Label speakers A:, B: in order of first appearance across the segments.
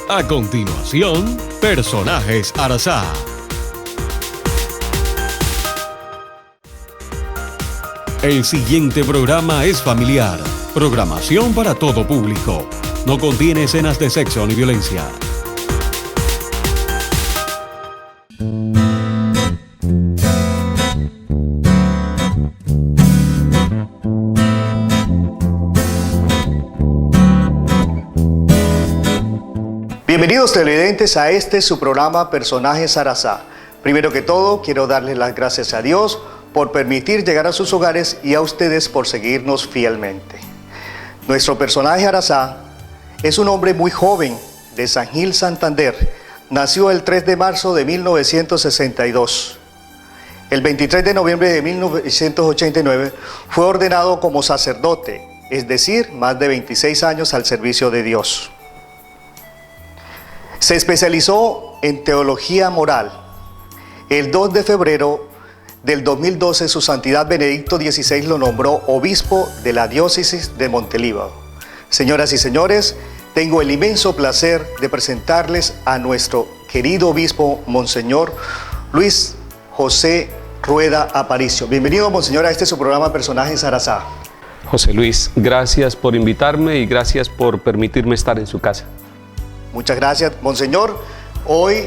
A: A continuación, Personajes Arazá. El siguiente programa es familiar. Programación para todo público. No contiene escenas de sexo ni violencia.
B: Bienvenidos televidentes a su programa Personajes Arazá. Primero que todo, quiero darles las gracias a Dios por permitir llegar a sus hogares y a ustedes por seguirnos fielmente. Nuestro personaje Arazá es un hombre muy joven de San Gil, Santander. Nació el 3 de marzo de 1962. El 23 de noviembre de 1989 fue ordenado como sacerdote, es decir, más de 26 años al servicio de Dios. Se especializó en teología moral. El 2 de febrero del 2012, su santidad Benedicto XVI lo nombró obispo de la diócesis de Montelíbano. Señoras y señores, tengo el inmenso placer de presentarles a nuestro querido obispo, Monseñor Luis José Rueda Aparicio. Bienvenido, Monseñor, a su programa Personajes Arazá.
C: José Luis, gracias por invitarme y gracias por permitirme estar en su casa.
B: Muchas gracias, Monseñor. Hoy,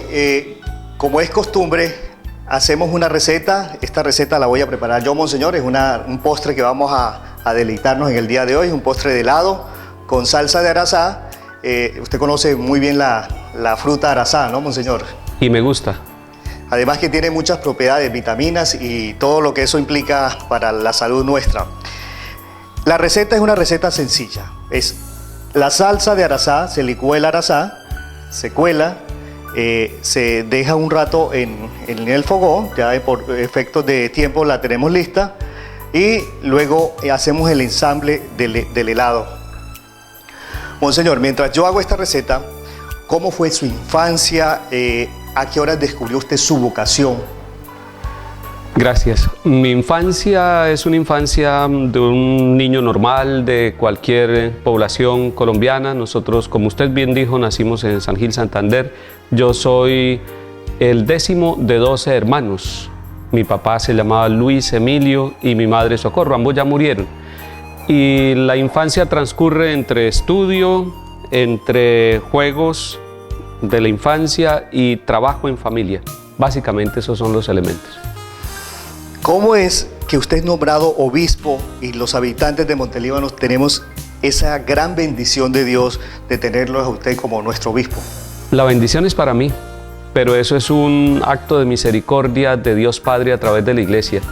B: como es costumbre, hacemos una receta. Esta receta la voy a preparar yo, Monseñor. Es un postre que vamos a deleitarnos en el día de hoy. Un postre de helado con salsa de arazá. Usted conoce muy bien la fruta arazá, ¿no, Monseñor?
C: Y me gusta.
B: Además que tiene muchas propiedades, vitaminas y todo lo que eso implica para la salud nuestra. La receta es una receta sencilla. Es la salsa de arazá, se licúa el arazá, se cuela, se deja un rato en el fogón, ya por efectos de tiempo la tenemos lista, y luego hacemos el ensamble del helado. Monseñor, mientras yo hago esta receta, ¿cómo fue su infancia? ¿A qué horas descubrió usted su vocación?
C: Gracias. Mi infancia es una infancia de un niño normal de cualquier población colombiana. Nosotros, como usted bien dijo, nacimos en San Gil, Santander. Yo soy el 10º de 12 hermanos. Mi papá se llamaba Luis Emilio y mi madre Socorro. Ambos ya murieron. Y la infancia transcurre entre estudio, entre juegos de la infancia y trabajo en familia. Básicamente esos son los elementos.
B: ¿Cómo es que usted es nombrado obispo y los habitantes de Montelíbano tenemos esa gran bendición de Dios de tenerlo a usted como nuestro obispo?
C: La bendición es para mí, pero eso es un acto de misericordia de Dios Padre a través de la Iglesia.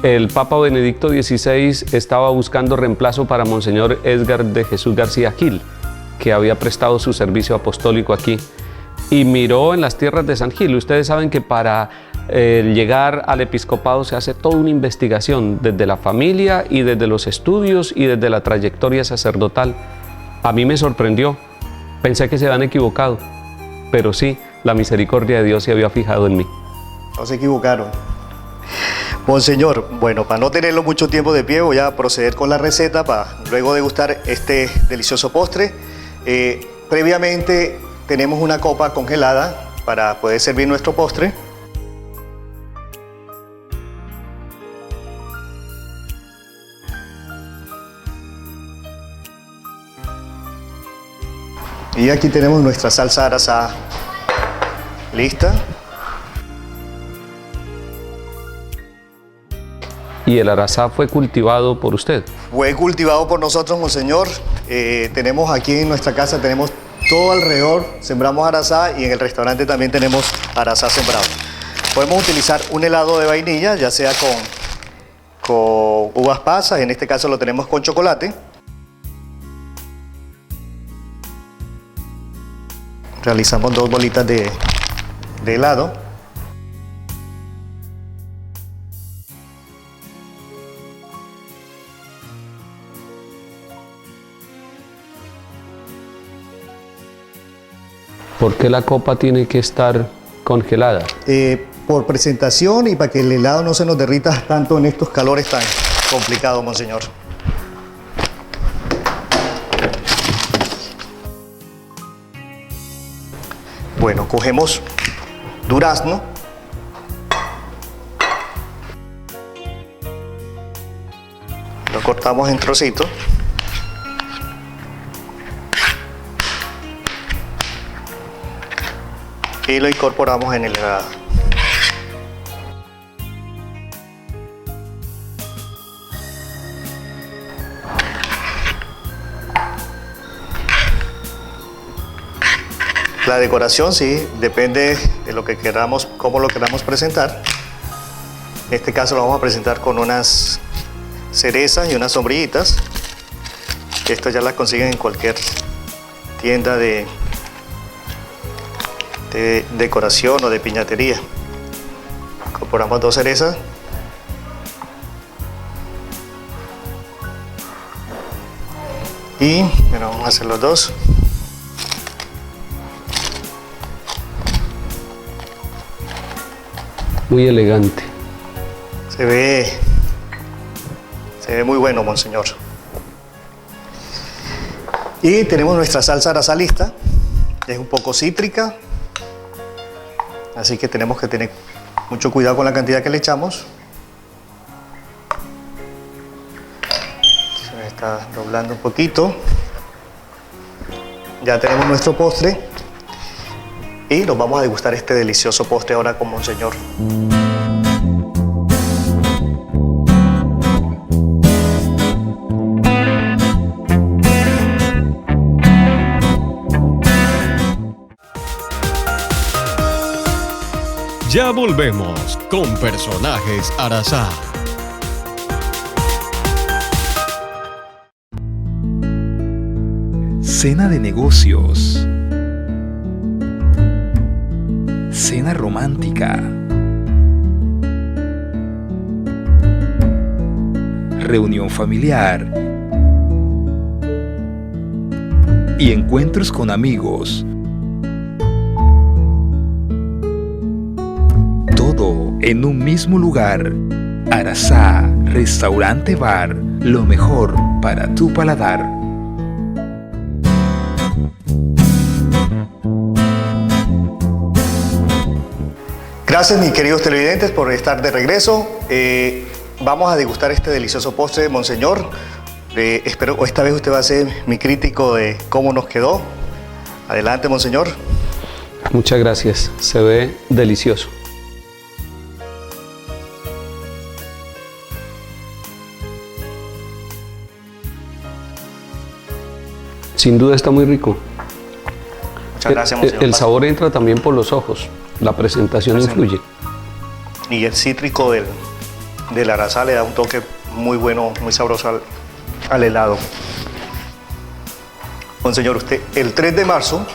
C: El Papa Benedicto XVI estaba buscando reemplazo para Monseñor Edgar de Jesús García Gil, que había prestado su servicio apostólico aquí, y miró en las tierras de San Gil. Ustedes saben que para llegar al episcopado se hace toda una investigación desde la familia y desde los estudios y desde la trayectoria sacerdotal. A mí me sorprendió, pensé que se habían equivocado, pero sí, la misericordia de Dios se había fijado en mí.
B: No se equivocaron. Monseñor, bueno, para no tenerlo mucho tiempo de pie, voy a proceder con la receta para luego degustar este delicioso postre. Previamente tenemos una copa congelada para poder servir nuestro postre. Y aquí tenemos nuestra salsa arazá lista.
C: ¿Y el arazá fue cultivado por usted?
B: Fue cultivado por nosotros, Monseñor. Tenemos aquí en nuestra casa, tenemos todo alrededor, sembramos arazá y en el restaurante también tenemos arazá sembrado. Podemos utilizar un helado de vainilla, ya sea con uvas pasas, en este caso lo tenemos con chocolate. Realizamos 2 bolitas de helado.
C: ¿Por qué la copa tiene que estar congelada?
B: Por presentación y para que el helado no se nos derrita tanto en estos calores tan complicados, Monseñor. Bueno, cogemos durazno. Lo cortamos en trocitos. Y lo incorporamos en el helado. La decoración sí, depende de lo que queramos, cómo lo queramos presentar. En este caso lo vamos a presentar con unas cerezas y unas sombrillitas. Esto ya las consiguen en cualquier tienda de decoración o de piñatería. Incorporamos 2 cerezas. Y bueno, vamos a hacer los 2.
C: Muy elegante.
B: Se ve muy bueno, monseñor. Y tenemos nuestra salsa Arazá lista. Es un poco cítrica, así que tenemos que tener mucho cuidado con la cantidad que le echamos. Se me está doblando un poquito. Ya tenemos nuestro postre y nos vamos a degustar este delicioso postre ahora con monseñor.
A: Ya volvemos con Personajes Arazá.
D: Cena de negocios. Cena romántica. Reunión familiar. Y encuentros con amigos. Todo en un mismo lugar. Arazá, restaurante bar, lo mejor para tu paladar.
B: Gracias, mis queridos televidentes, por estar de regreso. Vamos a degustar este delicioso postre, monseñor. Espero esta vez usted va a ser mi crítico de cómo nos quedó. Adelante, monseñor.
C: Muchas gracias. Se ve delicioso. Sin duda está muy rico.
B: Muchas gracias, monseñor.
C: El sabor entra también por los ojos. La presentación influye.
B: Y el cítrico del Arazá le da un toque muy bueno, muy sabroso al helado. Monseñor, usted el 3 de marzo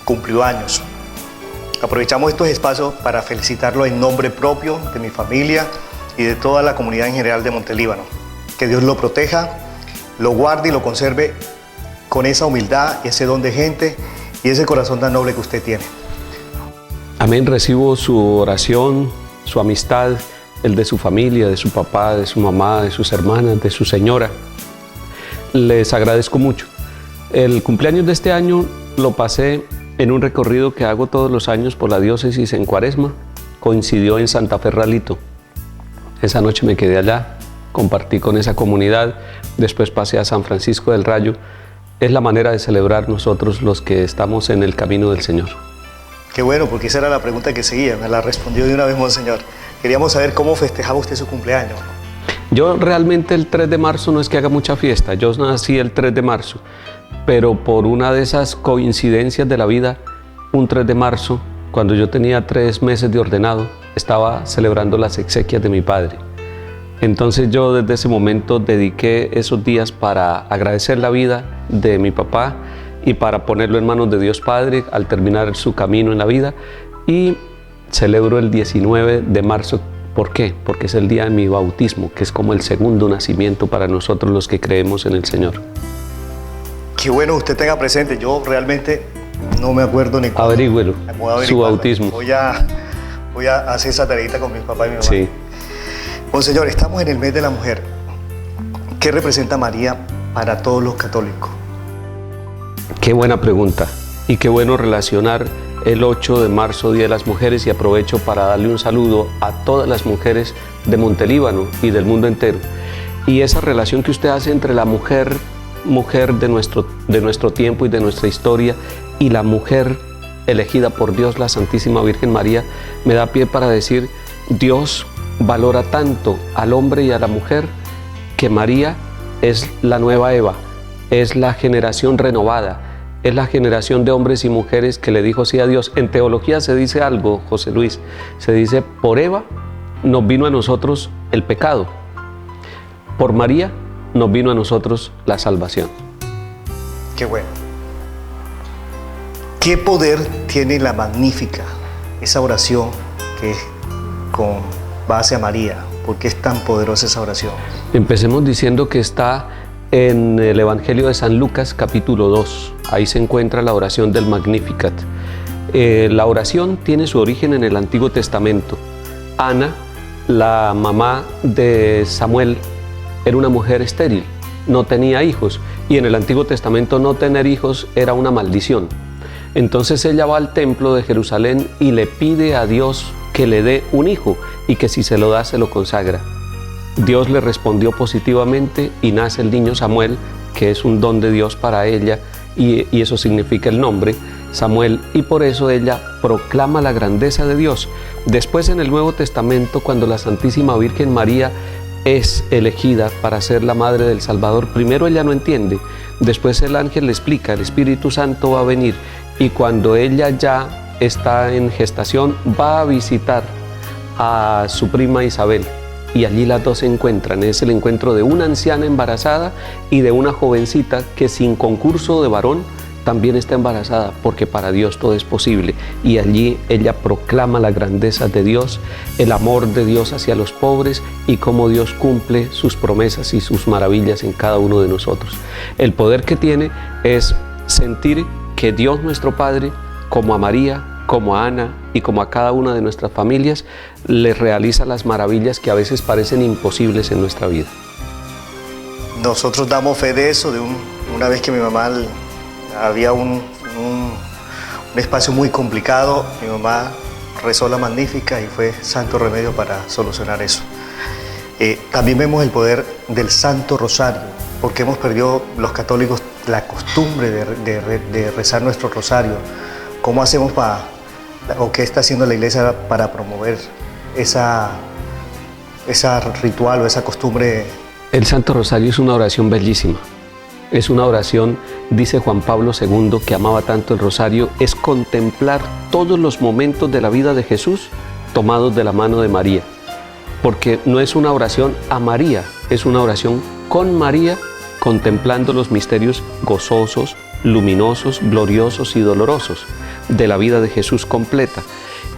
B: cumplió años. Aprovechamos estos espacios para felicitarlo en nombre propio de mi familia y de toda la comunidad en general de Montelíbano. Que Dios lo proteja, lo guarde y lo conserve con esa humildad, ese don de gente y ese corazón tan noble que usted tiene.
C: Amén. Recibo su oración, su amistad, el de su familia, de su papá, de su mamá, de sus hermanas, de su señora. Les agradezco mucho. El cumpleaños de este año lo pasé en un recorrido que hago todos los años por la diócesis en Cuaresma. Coincidió en Santa Fe Ralito. Esa noche me quedé allá, compartí con esa comunidad, después pasé a San Francisco del Rayo. Es la manera de celebrar nosotros los que estamos en el camino del Señor.
B: Qué bueno, porque esa era la pregunta que seguía, me la respondió de una vez, monseñor. Queríamos saber cómo festejaba usted su cumpleaños.
C: Yo realmente el 3 de marzo no es que haga mucha fiesta, yo nací el 3 de marzo, pero por una de esas coincidencias de la vida, un 3 de marzo, cuando yo tenía 3 meses de ordenado, estaba celebrando las exequias de mi padre. Entonces yo desde ese momento dediqué esos días para agradecer la vida de mi papá y para ponerlo en manos de Dios Padre al terminar su camino en la vida, y celebro el 19 de marzo. ¿Por qué? Porque es el día de mi bautismo, que es como el segundo nacimiento para nosotros los que creemos en el Señor.
B: Qué bueno que usted tenga presente, yo realmente no me acuerdo ni cuándo.
C: Averígüelo, su bautismo.
B: Voy a hacer esa tareita con mi papá y mi mamá.
C: Sí.
B: Monseñor, estamos en el mes de la mujer. ¿Qué representa María para todos los católicos?
C: Qué buena pregunta y qué bueno relacionar el 8 de marzo, Día de las Mujeres, y aprovecho para darle un saludo a todas las mujeres de Montelíbano y del mundo entero. Y esa relación que usted hace entre la mujer de nuestro tiempo y de nuestra historia, y la mujer elegida por Dios, la Santísima Virgen María, me da pie para decir: Dios valora tanto al hombre y a la mujer que María es la nueva Eva, es la generación renovada, es la generación de hombres y mujeres que le dijo sí a Dios. En teología se dice algo, José Luis, se dice: por Eva nos vino a nosotros el pecado, por María nos vino a nosotros la salvación.
B: Qué bueno. ¿Qué poder tiene la Magnífica, esa oración que es con base a María? ¿Por qué es tan poderosa esa oración?
C: Empecemos diciendo que está en el Evangelio de San Lucas, capítulo 2. Ahí se encuentra la oración del Magnificat. La oración tiene su origen en el Antiguo Testamento. Ana, la mamá de Samuel, era una mujer estéril, no tenía hijos, y en el Antiguo Testamento no tener hijos era una maldición. Entonces ella va al templo de Jerusalén y le pide a Dios que le dé un hijo, y que si se lo da, se lo consagra. Dios le respondió positivamente y nace el niño Samuel, que es un don de Dios para ella, y eso significa el nombre, Samuel, y por eso ella proclama la grandeza de Dios. Después, en el Nuevo Testamento, cuando la Santísima Virgen María es elegida para ser la madre del Salvador, primero ella no entiende, después el ángel le explica: el Espíritu Santo va a venir, y cuando ella ya está en gestación, va a visitar a su prima Isabel, y allí las dos se encuentran. Es el encuentro de una anciana embarazada y de una jovencita que, sin concurso de varón, también está embarazada, porque para Dios todo es posible. Y allí ella proclama la grandeza de Dios, el amor de Dios hacia los pobres, y cómo Dios cumple sus promesas y sus maravillas en cada uno de nosotros. El poder que tiene es sentir que Dios nuestro Padre, como a María, como a Ana y como a cada una de nuestras familias, les realiza las maravillas que a veces parecen imposibles en nuestra vida.
B: Nosotros damos fe de eso, de una vez que mi mamá había un espacio muy complicado, mi mamá rezó la Magnífica y fue santo remedio para solucionar eso. También vemos el poder del Santo Rosario, porque hemos perdido los católicos la costumbre de rezar nuestro rosario. ¿Cómo hacemos o qué está haciendo la Iglesia para promover esa ritual o esa costumbre?
C: El Santo Rosario es una oración bellísima. Es una oración, dice Juan Pablo II, que amaba tanto el rosario, es contemplar todos los momentos de la vida de Jesús tomados de la mano de María. Porque no es una oración a María, es una oración con María, contemplando los misterios gozosos, luminosos, gloriosos y dolorosos de la vida de Jesús completa.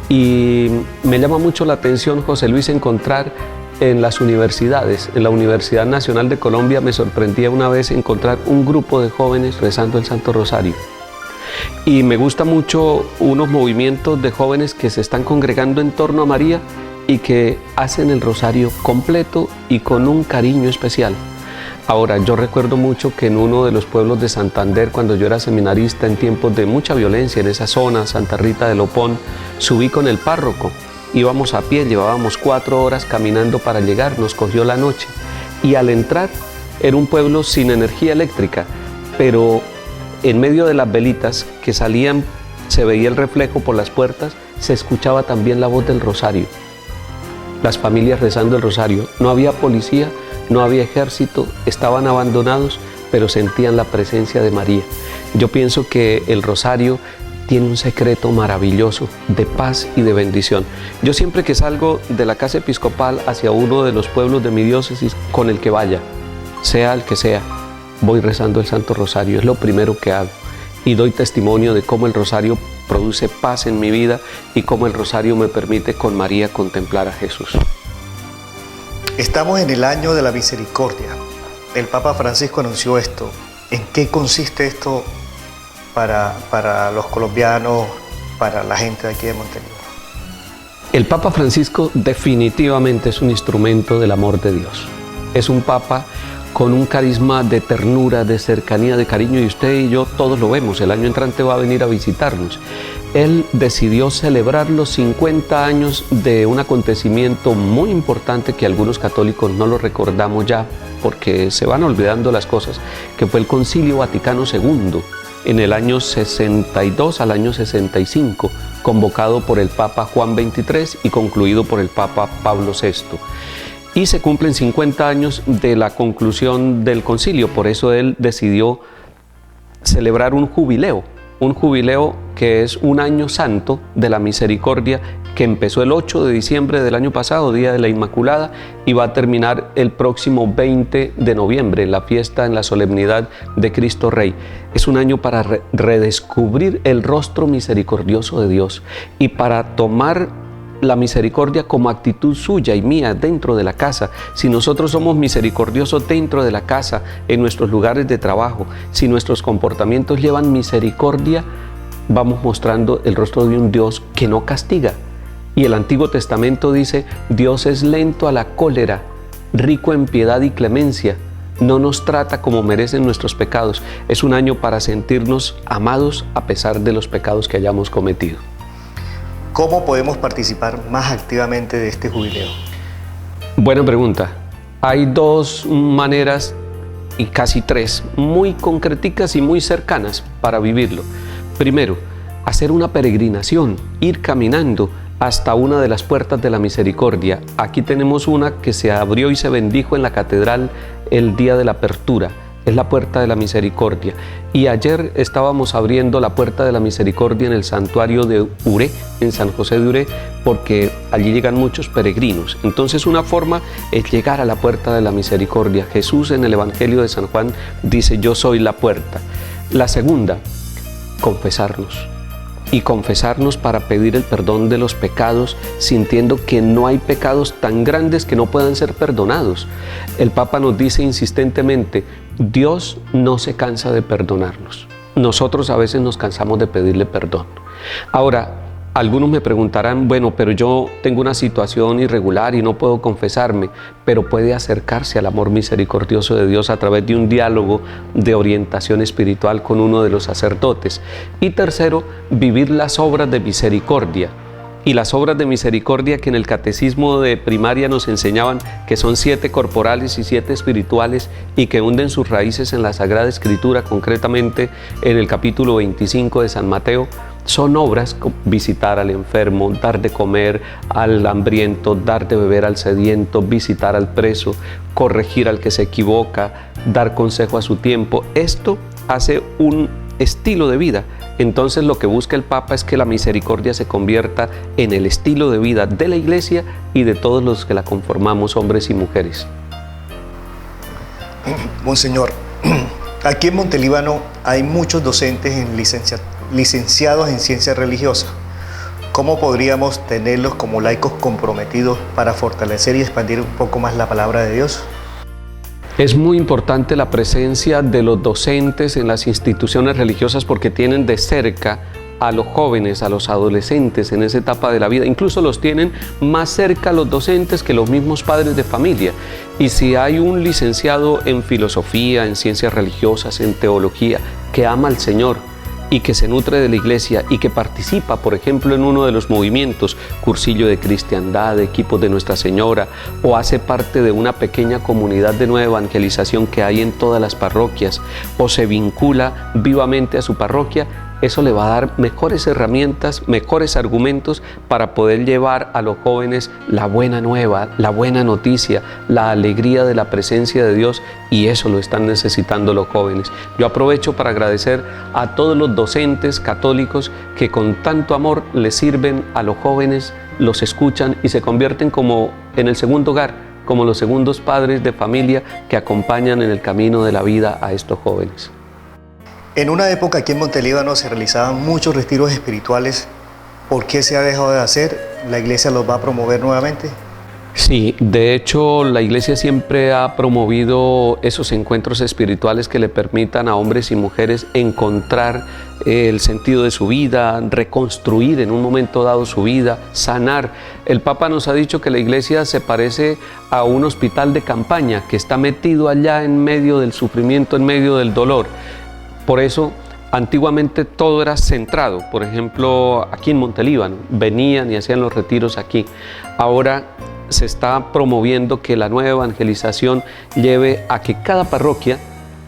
C: Y me llama mucho la atención, José Luis, encontrar en las universidades. En la Universidad Nacional de Colombia me sorprendía una vez encontrar un grupo de jóvenes rezando el Santo Rosario. Y me gusta mucho unos movimientos de jóvenes que se están congregando en torno a María y que hacen el rosario completo y con un cariño especial. Ahora, yo recuerdo mucho que en uno de los pueblos de Santander, cuando yo era seminarista en tiempos de mucha violencia en esa zona, Santa Rita de Lopón, subí con el párroco. Íbamos a pie, llevábamos 4 horas caminando para llegar, nos cogió la noche. Y al entrar, era un pueblo sin energía eléctrica, pero en medio de las velitas que salían, se veía el reflejo por las puertas, se escuchaba también la voz del rosario. Las familias rezando el rosario. No había policía, no había ejército, estaban abandonados, pero sentían la presencia de María. Yo pienso que el rosario tiene un secreto maravilloso de paz y de bendición. Yo siempre que salgo de la casa episcopal hacia uno de los pueblos de mi diócesis, con el que vaya, sea el que sea, voy rezando el Santo Rosario, es lo primero que hago. Y doy testimonio de cómo el rosario produce paz en mi vida y cómo el rosario me permite con María contemplar a Jesús.
B: Estamos en el año de la misericordia. El Papa Francisco anunció esto. ¿En qué consiste esto para los colombianos, para la gente de aquí de Montelíbano?
C: El Papa Francisco definitivamente es un instrumento del amor de Dios. Es un Papa con un carisma de ternura, de cercanía, de cariño, y usted y yo todos lo vemos. El año entrante va a venir a visitarnos. él decidió celebrar los 50 años de un acontecimiento muy importante que algunos católicos no lo recordamos ya porque se van olvidando las cosas, que fue el Concilio Vaticano II en el año 62 al año 65, convocado por el Papa Juan XXIII y concluido por el Papa Pablo VI. Y se cumplen 50 años de la conclusión del concilio, por eso él decidió celebrar un jubileo que es un año santo de la misericordia que empezó el 8 de diciembre del año pasado, Día de la Inmaculada, y va a terminar el próximo 20 de noviembre, la fiesta en la solemnidad de Cristo Rey. Es un año para redescubrir el rostro misericordioso de Dios y para tomar la misericordia como actitud suya y mía dentro de la casa. Si nosotros somos misericordiosos dentro de la casa, en nuestros lugares de trabajo, si nuestros comportamientos llevan misericordia, vamos mostrando el rostro de un Dios que no castiga. Y el Antiguo Testamento dice: Dios es lento a la cólera, rico en piedad y clemencia, no nos trata como merecen nuestros pecados. Es un año para sentirnos amados a pesar de los pecados que hayamos cometido.
B: ¿Cómo podemos participar más activamente de este jubileo?
C: Buena pregunta. Hay dos maneras, y casi tres, muy concreticas y muy cercanas para vivirlo. Primero, hacer una peregrinación, ir caminando hasta una de las puertas de la misericordia. Aquí tenemos una que se abrió y se bendijo en la catedral el día de la apertura. Es la puerta de la misericordia. Y ayer estábamos abriendo la puerta de la misericordia en el santuario de Uré, en San José de Uré, porque allí llegan muchos peregrinos. Entonces una forma es llegar a la puerta de la misericordia. Jesús en el Evangelio de San Juan dice: yo soy la puerta. La segunda, confesarnos. Y confesarnos para pedir el perdón de los pecados, sintiendo que no hay pecados tan grandes que no puedan ser perdonados. El Papa nos dice insistentemente: Dios no se cansa de perdonarnos. Nosotros a veces nos cansamos de pedirle perdón. Ahora, algunos me preguntarán: bueno, pero yo tengo una situación irregular y no puedo confesarme, pero puede acercarse al amor misericordioso de Dios a través de un diálogo de orientación espiritual con uno de los sacerdotes. Y tercero, vivir las obras de misericordia. Y las obras de misericordia que en el catecismo de primaria nos enseñaban que son 7 corporales y 7 espirituales y que hunden sus raíces en la Sagrada Escritura, concretamente en el capítulo 25 de San Mateo. Son obras como visitar al enfermo, dar de comer al hambriento, dar de beber al sediento, visitar al preso, corregir al que se equivoca, dar consejo a su tiempo. Esto hace un estilo de vida. Entonces lo que busca el Papa es que la misericordia se convierta en el estilo de vida de la Iglesia y de todos los que la conformamos, hombres y mujeres.
B: Monseñor, aquí en Montelíbano hay muchos docentes licenciados en ciencias religiosas. ¿Cómo podríamos tenerlos como laicos comprometidos para fortalecer y expandir un poco más la palabra de Dios?
C: Es muy importante la presencia de los docentes en las instituciones religiosas porque tienen de cerca a los jóvenes, a los adolescentes en esa etapa de la vida. Incluso los tienen más cerca los docentes que los mismos padres de familia. Y si hay un licenciado en filosofía, en ciencias religiosas, en teología, que ama al Señor y que se nutre de la Iglesia y que participa, por ejemplo, en uno de los movimientos, cursillo de cristiandad, equipos de Nuestra Señora, o hace parte de una pequeña comunidad de nueva evangelización que hay en todas las parroquias, o se vincula vivamente a su parroquia, eso le va a dar mejores herramientas, mejores argumentos para poder llevar a los jóvenes la buena nueva, la buena noticia, la alegría de la presencia de Dios, y eso lo están necesitando los jóvenes. Yo aprovecho para agradecer a todos los docentes católicos que con tanto amor les sirven a los jóvenes, los escuchan y se convierten como en el segundo hogar, como los segundos padres de familia que acompañan en el camino de la vida a estos jóvenes.
B: En una época aquí en Montelíbano se realizaban muchos retiros espirituales. ¿Por qué se ha dejado de hacer? ¿La Iglesia los va a promover nuevamente?
C: Sí, de hecho la Iglesia siempre ha promovido esos encuentros espirituales que le permitan a hombres y mujeres encontrar el sentido de su vida, reconstruir en un momento dado su vida, sanar. El Papa nos ha dicho que la Iglesia se parece a un hospital de campaña que está metido allá en medio del sufrimiento, en medio del dolor. Por eso Antiguamente todo era centrado, por ejemplo, aquí en Montelíbano, venían y hacían los retiros aquí. Ahora se está promoviendo que la nueva evangelización lleve a que cada parroquia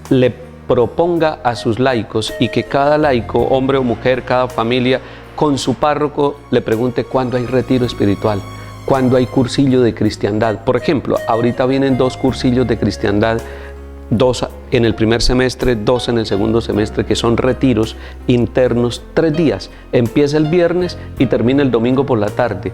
C: le proponga a sus laicos y que cada laico, hombre o mujer, cada familia, con su párroco le pregunte cuándo hay retiro espiritual, cuándo hay cursillo de cristiandad. Por ejemplo, ahorita vienen 2 cursillos de cristiandad, 2 en el primer semestre, 2 en el segundo semestre, que son retiros internos, 3 días. Empieza el viernes y termina el domingo por la tarde.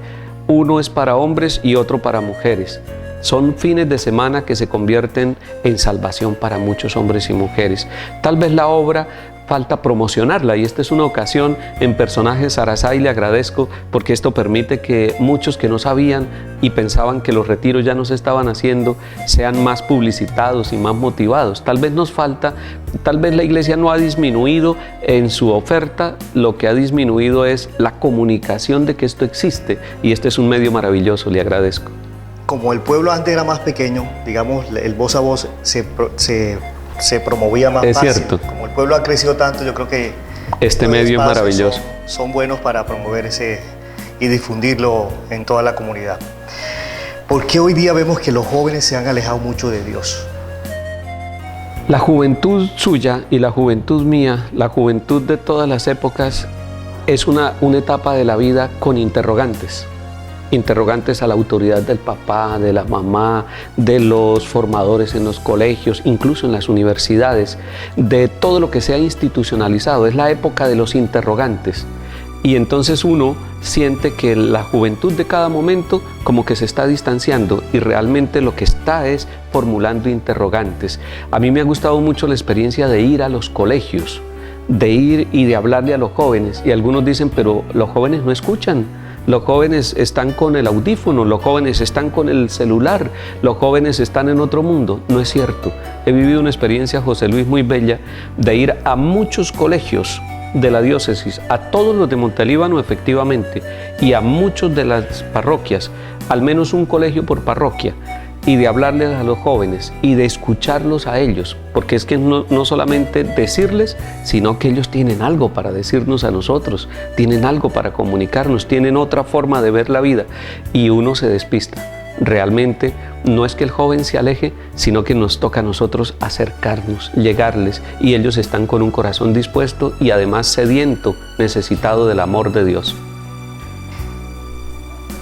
C: Uno es para hombres y otro para mujeres. Son fines de semana que se convierten en salvación para muchos hombres y mujeres. Tal vez la obra falta promocionarla y esta es una ocasión en Personajes Arasá, y le agradezco porque esto permite que muchos que no sabían y pensaban que los retiros ya no se estaban haciendo sean más publicitados y más motivados. Tal vez nos falta, tal vez la iglesia no ha disminuido en su oferta, lo que ha disminuido es la comunicación de que esto existe y este es un medio maravilloso, le agradezco.
B: Como el pueblo antes era más pequeño, digamos, el voz a voz se promovía más fácil. Es cierto. Como el pueblo ha crecido tanto, yo creo que
C: este medio es maravilloso.
B: Son buenos para promover y difundirlo en toda la comunidad. ¿Por qué hoy día vemos que los jóvenes se han alejado mucho de Dios?
C: La juventud suya y la juventud mía, la juventud de todas las épocas, es una etapa de la vida con interrogantes. Interrogantes a la autoridad del papá, de la mamá, de los formadores en los colegios, incluso en las universidades, de todo lo que se ha institucionalizado. Es la época de los interrogantes. Y entonces uno siente que la juventud de cada momento como que se está distanciando y realmente lo que está es formulando interrogantes. A mí me ha gustado mucho la experiencia de ir a los colegios, de ir y de hablarle a los jóvenes. Y algunos dicen, pero los jóvenes no escuchan. Los jóvenes están con el audífono, los jóvenes están con el celular, los jóvenes están en otro mundo. No es cierto. He vivido una experiencia, José Luis, muy bella, de ir a muchos colegios de la diócesis, a todos los de Montelíbano efectivamente, y a muchos de las parroquias, al menos un colegio por parroquia, y de hablarles a los jóvenes y de escucharlos a ellos, porque es que no solamente decirles, sino que ellos tienen algo para decirnos a nosotros, tienen algo para comunicarnos, tienen otra forma de ver la vida y uno se despista. Realmente no es que el joven se aleje, sino que nos toca a nosotros acercarnos, llegarles, y ellos están con un corazón dispuesto y además sediento, necesitado del amor de Dios.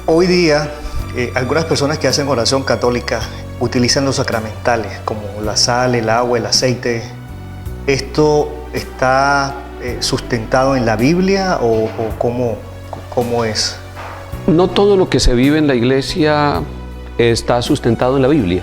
B: Hoy día, algunas personas que hacen oración católica utilizan los sacramentales como la sal, el agua, el aceite. ¿Esto está sustentado en la Biblia o cómo es?
C: No todo lo que se vive en la iglesia está sustentado en la Biblia.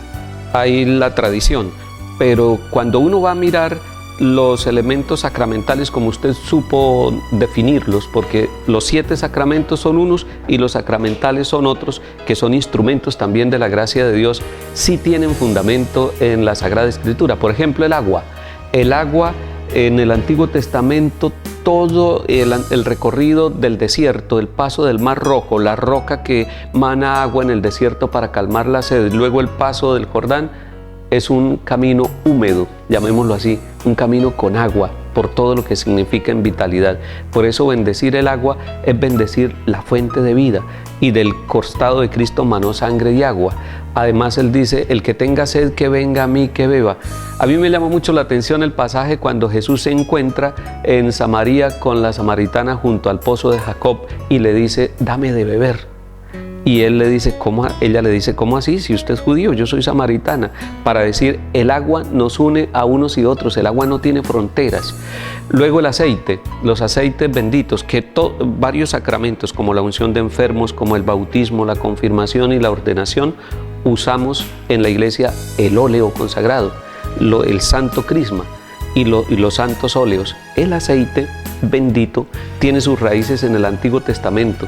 C: Hay la tradición, pero cuando uno va a mirar los elementos sacramentales, como usted supo definirlos, porque los 7 sacramentos son unos y los sacramentales son otros, que son instrumentos también de la gracia de Dios, sí tienen fundamento en la Sagrada Escritura. Por ejemplo, el agua. El agua en el Antiguo Testamento, todo el recorrido del desierto, el paso del Mar Rojo, la roca que mana agua en el desierto para calmar la sed, luego el paso del Jordán, es un camino húmedo, llamémoslo así, un camino con agua, por todo lo que significa en vitalidad. Por eso bendecir el agua es bendecir la fuente de vida, y del costado de Cristo manó sangre y agua. Además él dice, el que tenga sed que venga a mí que beba. A mí me llamó mucho la atención el pasaje cuando Jesús se encuentra en Samaria con la samaritana junto al pozo de Jacob y le dice, dame de beber. Y ella le dice, ¿cómo así? Si usted es judío, yo soy samaritana. Para decir, el agua nos une a unos y otros, el agua no tiene fronteras. Luego el aceite, los aceites benditos, que varios sacramentos como la unción de enfermos, como el bautismo, la confirmación y la ordenación, usamos en la iglesia el óleo consagrado, el santo crisma y los santos óleos. El aceite bendito tiene sus raíces en el Antiguo Testamento.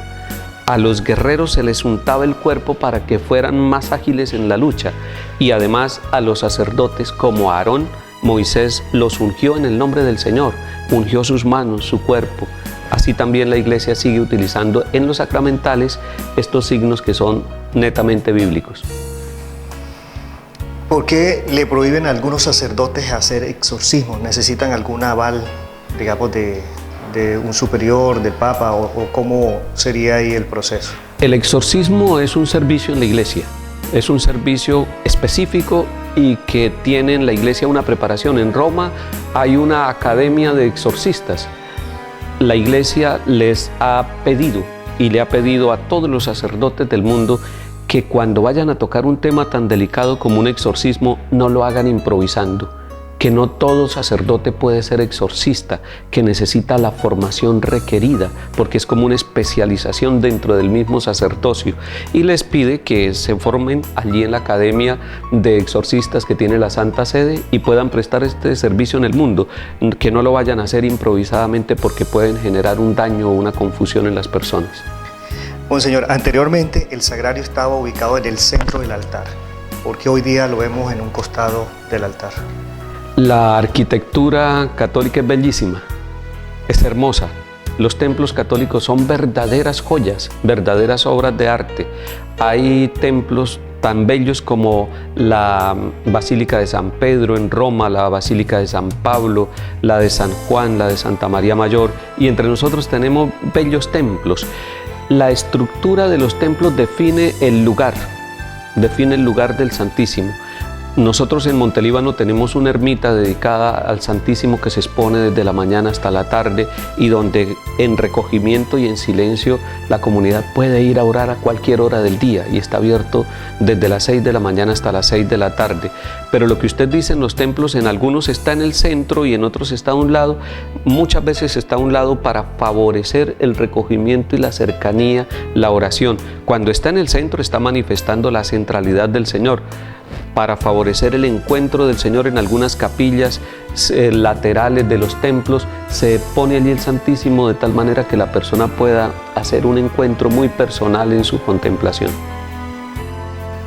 C: A los guerreros se les untaba el cuerpo para que fueran más ágiles en la lucha, y además a los sacerdotes como a Aarón, Moisés los ungió en el nombre del Señor, ungió sus manos, su cuerpo. Así también la iglesia sigue utilizando en los sacramentales estos signos que son netamente bíblicos.
B: ¿Por qué le prohíben a algunos sacerdotes hacer exorcismos? ¿Necesitan algún aval digamos, de un superior, del Papa, o cómo sería ahí el proceso?
C: El exorcismo es un servicio en la iglesia, es un servicio específico y que tiene en la iglesia una preparación. En Roma hay una academia de exorcistas. La iglesia les ha pedido y le ha pedido a todos los sacerdotes del mundo que cuando vayan a tocar un tema tan delicado como un exorcismo no lo hagan improvisando, que no todo sacerdote puede ser exorcista, que necesita la formación requerida, porque es como una especialización dentro del mismo sacerdocio, y les pide que se formen allí en la academia de exorcistas que tiene la Santa Sede y puedan prestar este servicio en el mundo, que no lo vayan a hacer improvisadamente porque pueden generar un daño o una confusión en las personas.
B: Monseñor, anteriormente el sagrario estaba ubicado en el centro del altar. ¿Por qué hoy día lo vemos en un costado del altar?
C: La arquitectura católica es bellísima, es hermosa. Los templos católicos son verdaderas joyas, verdaderas obras de arte. Hay templos tan bellos como la Basílica de San Pedro en Roma, la Basílica de San Pablo, la de San Juan, la de Santa María Mayor, y entre nosotros tenemos bellos templos. La estructura de los templos define el lugar del Santísimo. Nosotros en Montelíbano tenemos una ermita dedicada al Santísimo que se expone desde la mañana hasta la tarde y donde en recogimiento y en silencio la comunidad puede ir a orar a cualquier hora del día y está abierto desde las 6 de la mañana hasta las 6 de la tarde. Pero lo que usted dice en los templos, en algunos está en el centro y en otros está a un lado. Muchas veces está a un lado para favorecer el recogimiento y la cercanía, la oración. Cuando está en el centro está manifestando la centralidad del Señor. Para favorecer el encuentro del Señor en algunas capillas laterales de los templos, se pone allí el Santísimo de tal manera que la persona pueda hacer un encuentro muy personal en su contemplación.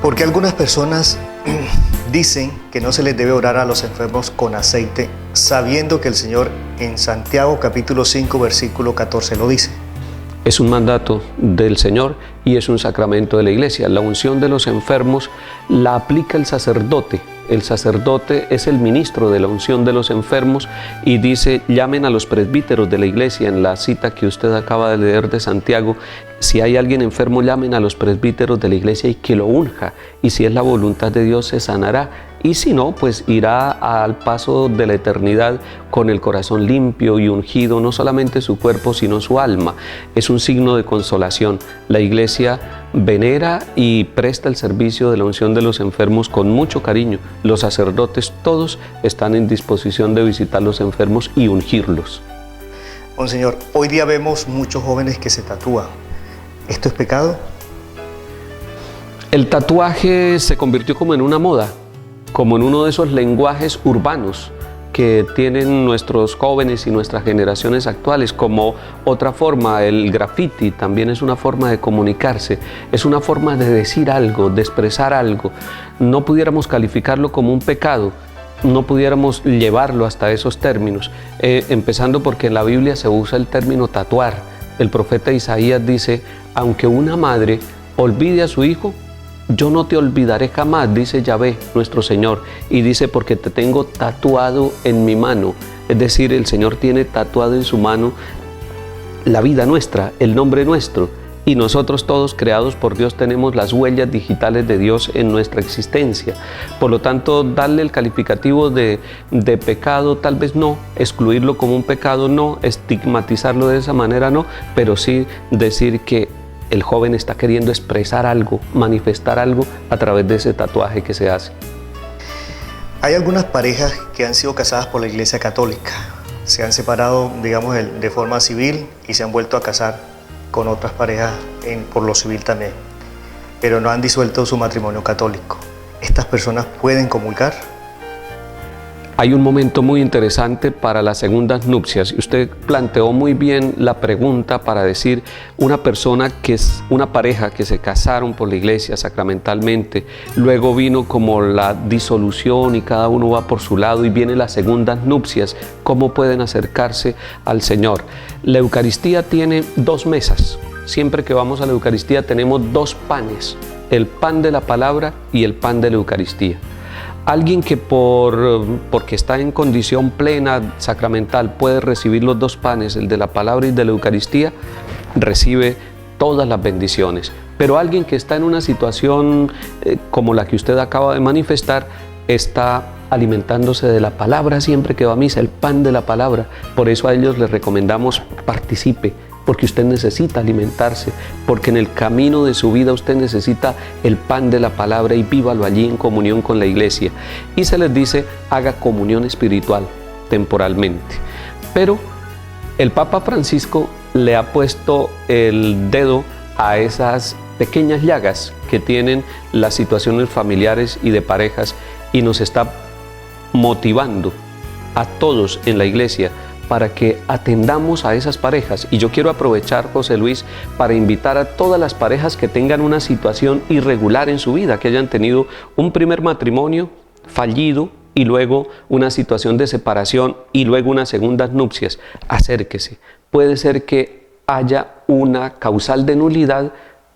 B: Porque algunas personas dicen que no se les debe orar a los enfermos con aceite, sabiendo que el Señor en Santiago capítulo 5 versículo 14 lo dice.
C: Es un mandato del Señor y es un sacramento de la Iglesia. La unción de los enfermos la aplica el sacerdote. El sacerdote es el ministro de la unción de los enfermos y dice: llamen a los presbíteros de la Iglesia. En la cita que usted acaba de leer de Santiago, si hay alguien enfermo, llamen a los presbíteros de la Iglesia y que lo unja. Y si es la voluntad de Dios, se sanará. Y si no, pues irá al paso de la eternidad con el corazón limpio y ungido, no solamente su cuerpo, sino su alma. Es un signo de consolación. La Iglesia venera y presta el servicio de la unción de los enfermos con mucho cariño. Los sacerdotes todos están en disposición de visitar los enfermos y ungirlos.
B: Monseñor, hoy día vemos muchos jóvenes que se tatúan. ¿Esto es pecado?
C: El tatuaje se convirtió como en una moda, como en uno de esos lenguajes urbanos que tienen nuestros jóvenes y nuestras generaciones actuales, como otra forma. El graffiti también es una forma de comunicarse, es una forma de decir algo, de expresar algo. No pudiéramos calificarlo como un pecado, no pudiéramos llevarlo hasta esos términos, empezando porque en la Biblia se usa el término tatuar. El profeta Isaías dice: aunque una madre olvide a su hijo, yo no te olvidaré jamás, dice Yahvé, nuestro Señor. Y dice: porque te tengo tatuado en mi mano. Es decir, el Señor tiene tatuado en su mano la vida nuestra, el nombre nuestro. Y nosotros todos, creados por Dios, tenemos las huellas digitales de Dios en nuestra existencia. Por lo tanto, darle el calificativo de pecado, tal vez no, excluirlo como un pecado no, estigmatizarlo de esa manera no, pero sí decir que el joven está queriendo expresar algo, manifestar algo a través de ese tatuaje que se hace.
B: Hay algunas parejas que han sido casadas por la Iglesia Católica. Se han separado, digamos, de forma civil y se han vuelto a casar con otras parejas por lo civil también, pero no han disuelto su matrimonio católico. ¿Estas personas pueden comulgar?
C: Hay un momento muy interesante para las segundas nupcias. Usted planteó muy bien la pregunta para decir: una persona que es una pareja que se casaron por la iglesia sacramentalmente, luego vino como la disolución y cada uno va por su lado y vienen las segundas nupcias, ¿cómo pueden acercarse al Señor? La Eucaristía tiene dos mesas. Siempre que vamos a la Eucaristía tenemos dos panes, el pan de la palabra y el pan de la Eucaristía. Alguien que porque está en condición plena, sacramental, puede recibir los dos panes, el de la palabra y de la Eucaristía, recibe todas las bendiciones. Pero alguien que está en una situación como la que usted acaba de manifestar, está alimentándose de la palabra siempre que va a misa, el pan de la palabra. Por eso a ellos les recomendamos participe, porque usted necesita alimentarse, porque en el camino de su vida usted necesita el pan de la palabra y vívalo allí en comunión con la iglesia. Y se les dice, haga comunión espiritual temporalmente. Pero el Papa Francisco le ha puesto el dedo a esas pequeñas llagas que tienen las situaciones familiares y de parejas y nos está motivando a todos en la iglesia para que atendamos a esas parejas. Y yo quiero aprovechar, José Luis, para invitar a todas las parejas que tengan una situación irregular en su vida, que hayan tenido un primer matrimonio fallido y luego una situación de separación y luego unas segundas nupcias. Acérquese. Puede ser que haya una causal de nulidad.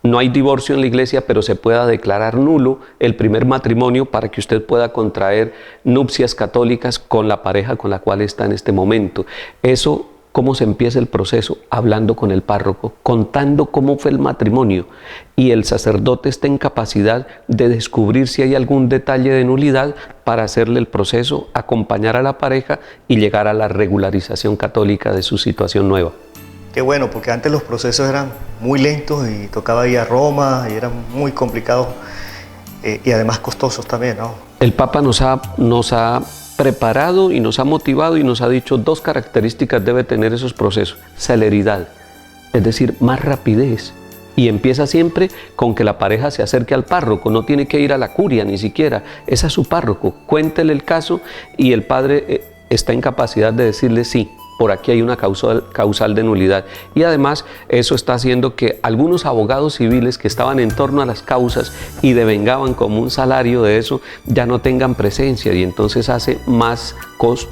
C: No hay divorcio en la iglesia, pero se pueda declarar nulo el primer matrimonio para que usted pueda contraer nupcias católicas con la pareja con la cual está en este momento. Eso, ¿cómo se empieza el proceso? Hablando con el párroco, contando cómo fue el matrimonio. Y el sacerdote está en capacidad de descubrir si hay algún detalle de nulidad para hacerle el proceso, acompañar a la pareja y llegar a la regularización católica de su situación nueva.
B: Qué bueno, porque antes los procesos eran muy lentos y tocaba ir a Roma y eran muy complicados y además costosos también, ¿no?
C: El Papa nos ha preparado y nos ha motivado y nos ha dicho dos características debe tener esos procesos. Celeridad, es decir, más rapidez. Y empieza siempre con que la pareja se acerque al párroco, no tiene que ir a la curia ni siquiera, es a su párroco, cuéntele el caso y el padre está en capacidad de decirle sí. Por aquí hay una causal de nulidad. Y además eso está haciendo que algunos abogados civiles que estaban en torno a las causas y devengaban como un salario de eso, ya no tengan presencia y entonces hace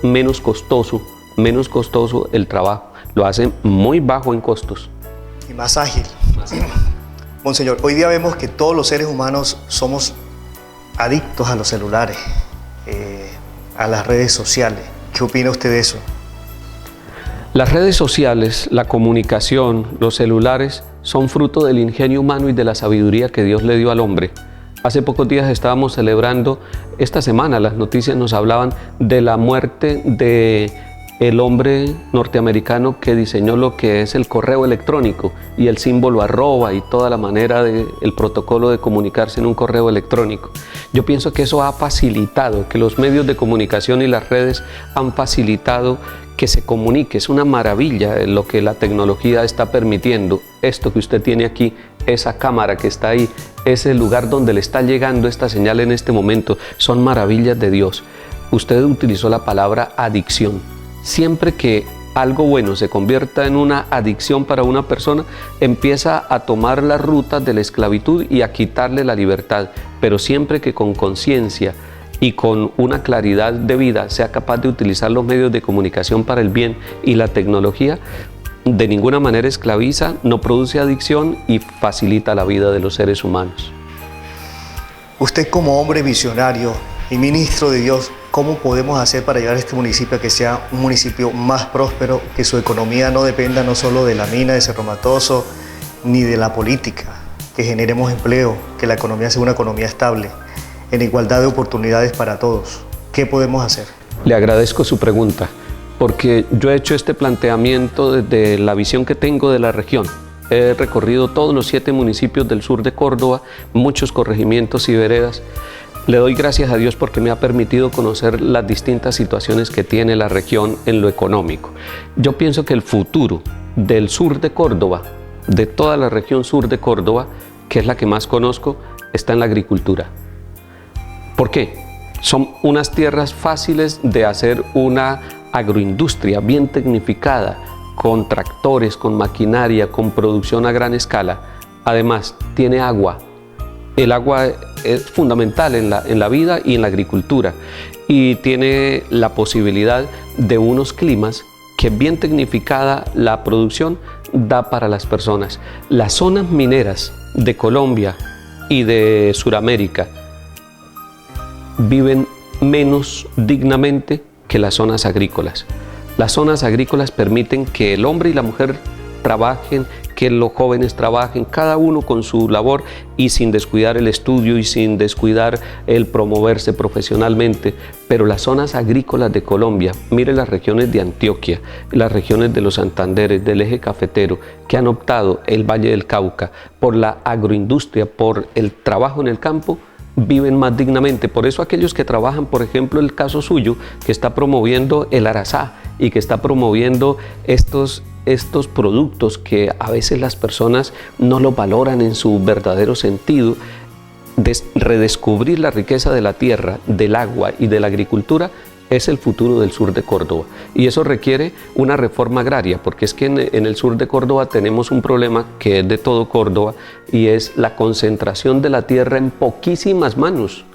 C: menos costoso el trabajo. Lo hace muy bajo en costos.
B: Y más ágil. Monseñor, hoy día vemos que todos los seres humanos somos adictos a los celulares, a las redes sociales. ¿Qué opina usted de eso?
C: Las redes sociales, la comunicación, los celulares son fruto del ingenio humano y de la sabiduría que Dios le dio al hombre. Hace pocos días estábamos celebrando, esta semana las noticias nos hablaban de la muerte del hombre norteamericano que diseñó lo que es el correo electrónico y el símbolo @ y toda la manera el protocolo de comunicarse en un correo electrónico. Yo pienso que eso ha facilitado, que los medios de comunicación y las redes han facilitado que se comunique. Es una maravilla lo que la tecnología está permitiendo. Esto que usted tiene aquí, esa cámara que está ahí, ese lugar donde le está llegando esta señal en este momento, son maravillas de Dios. Usted utilizó la palabra adicción. Siempre que algo bueno se convierta en una adicción para una persona, empieza a tomar la ruta de la esclavitud y a quitarle la libertad. Pero siempre que con conciencia y con una claridad de vida sea capaz de utilizar los medios de comunicación para el bien y la tecnología, de ninguna manera esclaviza, no produce adicción y facilita la vida de los seres humanos.
B: Usted como hombre visionario y ministro de Dios, ¿cómo podemos hacer para llevar a este municipio a que sea un municipio más próspero, que su economía no dependa no solo de la mina de Cerro Matoso ni de la política, que generemos empleo, que la economía sea una economía estable, en igualdad de oportunidades para todos? ¿Qué podemos hacer?
C: Le agradezco su pregunta, porque yo he hecho este planteamiento desde la visión que tengo de la región. He recorrido todos los 7 municipios del sur de Córdoba, muchos corregimientos y veredas. Le doy gracias a Dios porque me ha permitido conocer las distintas situaciones que tiene la región en lo económico. Yo pienso que el futuro del sur de Córdoba, de toda la región sur de Córdoba, que es la que más conozco, está en la agricultura. ¿Por qué? Son unas tierras fáciles de hacer una agroindustria bien tecnificada, con tractores, con maquinaria, con producción a gran escala. Además, tiene agua. El agua es fundamental en la vida y en la agricultura. Y tiene la posibilidad de unos climas que bien tecnificada la producción da para las personas. Las zonas mineras de Colombia y de Sudamérica viven menos dignamente que las zonas agrícolas. Las zonas agrícolas permiten que el hombre y la mujer trabajen, que los jóvenes trabajen, cada uno con su labor y sin descuidar el estudio y sin descuidar el promoverse profesionalmente. Pero las zonas agrícolas de Colombia, mire las regiones de Antioquia, las regiones de los Santanderes, del eje cafetero, que han optado el Valle del Cauca por la agroindustria, por el trabajo en el campo, viven más dignamente. Por eso aquellos que trabajan, por ejemplo, el caso suyo, que está promoviendo el arazá y que está promoviendo estos productos que a veces las personas no los valoran en su verdadero sentido, redescubrir la riqueza de la tierra, del agua y de la agricultura, es el futuro del sur de Córdoba. Y eso requiere una reforma agraria, porque es que en el sur de Córdoba tenemos un problema que es de todo Córdoba, y es la concentración de la tierra en poquísimas manos.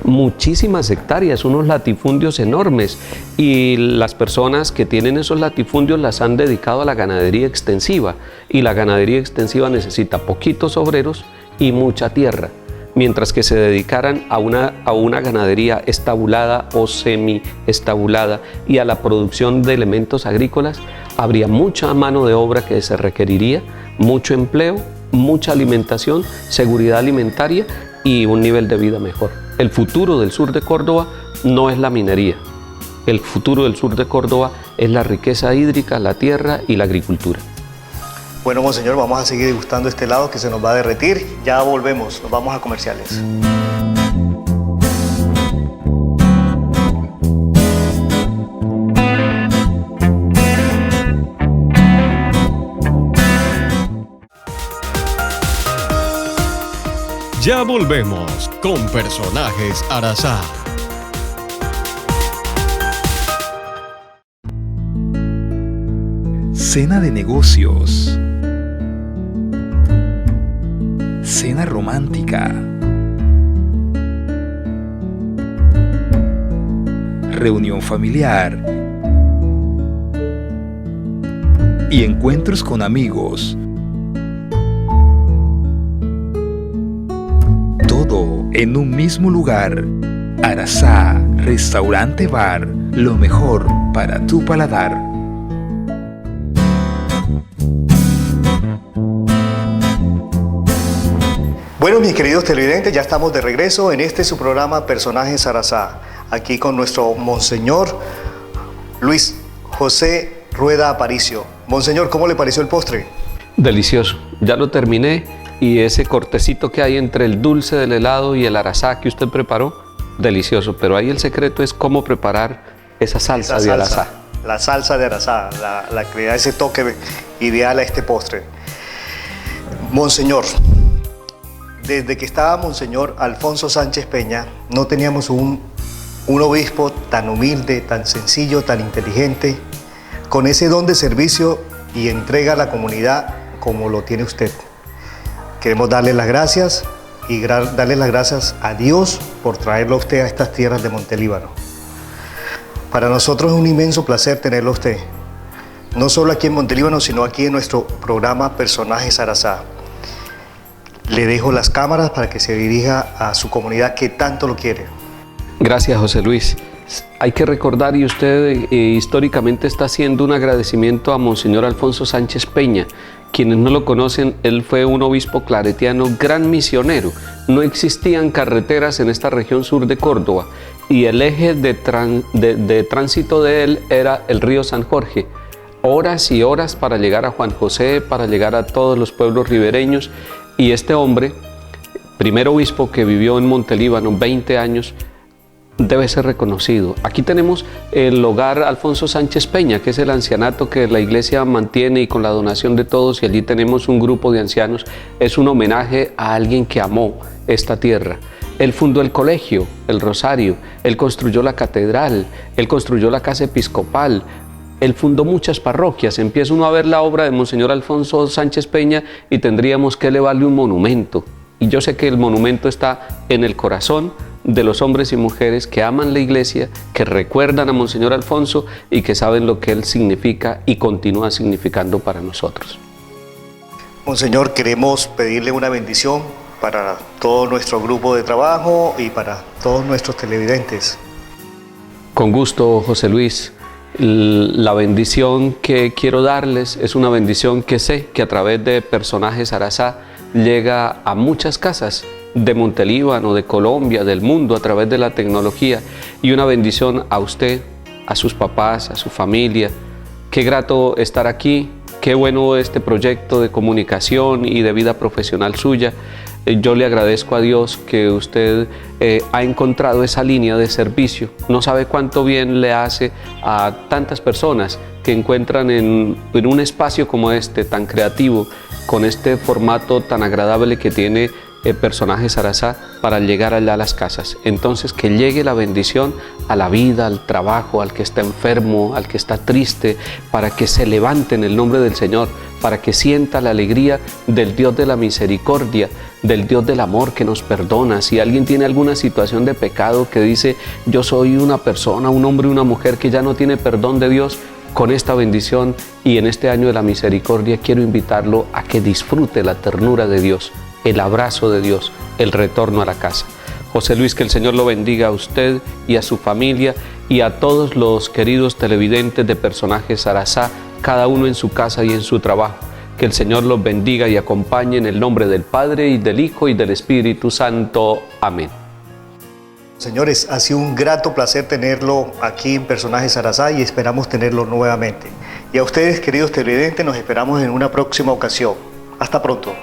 C: Muchísimas hectáreas, unos latifundios enormes, y las personas que tienen esos latifundios las han dedicado a la ganadería extensiva, y la ganadería extensiva necesita poquitos obreros y mucha tierra. Mientras que se dedicaran a una ganadería estabulada o semi-estabulada y a la producción de elementos agrícolas, habría mucha mano de obra que se requeriría, mucho empleo, mucha alimentación, seguridad alimentaria y un nivel de vida mejor. El futuro del sur de Córdoba no es la minería. El futuro del sur de Córdoba es la riqueza hídrica, la tierra y la agricultura.
B: Bueno, monseñor, vamos a seguir degustando este helado que se nos va a derretir. Ya volvemos, nos vamos a comerciales.
A: Ya volvemos con Personajes Arazá.
D: Cena de negocios. Cena romántica. Reunión familiar. Y encuentros con amigos. Todo en un mismo lugar. Arazá, restaurante bar, lo mejor para tu paladar.
B: Bueno, mis queridos televidentes, ya estamos de regreso en su programa Personajes Arazá, aquí con nuestro monseñor Luis José Rueda Aparicio. Monseñor, ¿cómo le pareció el postre?
C: Delicioso, ya lo terminé, y ese cortecito que hay entre el dulce del helado y el arazá que usted preparó, delicioso, pero ahí el secreto es cómo preparar esa salsa de arazá.
B: La salsa de arazá, la que le da ese toque ideal a este postre. Monseñor, desde que estaba Monseñor Alfonso Sánchez Peña, no teníamos un obispo tan humilde, tan sencillo, tan inteligente, con ese don de servicio y entrega a la comunidad como lo tiene usted. Queremos darle las gracias y darle las gracias a Dios por traerlo a usted a estas tierras de Montelíbano. Para nosotros es un inmenso placer tenerlo a usted, no solo aquí en Montelíbano, sino aquí en nuestro programa Personajes Arazá. Le dejo las cámaras para que se dirija a su comunidad que tanto lo quiere.
C: Gracias, José Luis. Hay que recordar, y usted históricamente está haciendo un agradecimiento a Monseñor Alfonso Sánchez Peña. Quienes no lo conocen, él fue un obispo claretiano, gran misionero. No existían carreteras en esta región sur de Córdoba, y el eje de tránsito de él era el río San Jorge. Horas y horas para llegar a Juan José, para llegar a todos los pueblos ribereños. Y este hombre, primer obispo que vivió en Montelíbano 20 años, debe ser reconocido. Aquí tenemos el hogar Alfonso Sánchez Peña, que es el ancianato que la iglesia mantiene y con la donación de todos, y allí tenemos un grupo de ancianos. Es un homenaje a alguien que amó esta tierra. Él fundó el colegio, el Rosario, él construyó la catedral, él construyó la casa episcopal, él fundó muchas parroquias. Empieza uno a ver la obra de Monseñor Alfonso Sánchez Peña y tendríamos que elevarle un monumento. Y yo sé que el monumento está en el corazón de los hombres y mujeres que aman la iglesia, que recuerdan a Monseñor Alfonso y que saben lo que él significa y continúa significando para nosotros.
B: Monseñor, queremos pedirle una bendición para todo nuestro grupo de trabajo y para todos nuestros televidentes.
C: Con gusto, José Luis. La bendición que quiero darles es una bendición que sé que a través de Personajes Arazá llega a muchas casas de Montelíbano, de Colombia, del mundo, a través de la tecnología, y una bendición a usted, a sus papás, a su familia. Qué grato estar aquí, qué bueno este proyecto de comunicación y de vida profesional suya. Yo le agradezco a Dios que usted ha encontrado esa línea de servicio. No sabe cuánto bien le hace a tantas personas que encuentran en un espacio como este, tan creativo, con este formato tan agradable que tiene Personajes Arazá, para llegar allá a las casas. Entonces, que llegue la bendición a la vida, al trabajo, al que está enfermo, al que está triste, para que se levante en el nombre del Señor, para que sienta la alegría del Dios de la misericordia, del Dios del amor que nos perdona. Si alguien tiene alguna situación de pecado que dice, yo soy una persona, un hombre y una mujer que ya no tiene perdón de Dios, con esta bendición y en este año de la misericordia quiero invitarlo a que disfrute la ternura de Dios, el abrazo de Dios, el retorno a la casa. José Luis, que el Señor lo bendiga a usted y a su familia y a todos los queridos televidentes de Personajes Arazá, cada uno en su casa y en su trabajo. Que el Señor los bendiga y acompañe en el nombre del Padre y del Hijo y del Espíritu Santo. Amén.
B: Señores, ha sido un grato placer tenerlo aquí en Personajes Arazá y esperamos tenerlo nuevamente. Y a ustedes, queridos televidentes, nos esperamos en una próxima ocasión. Hasta pronto.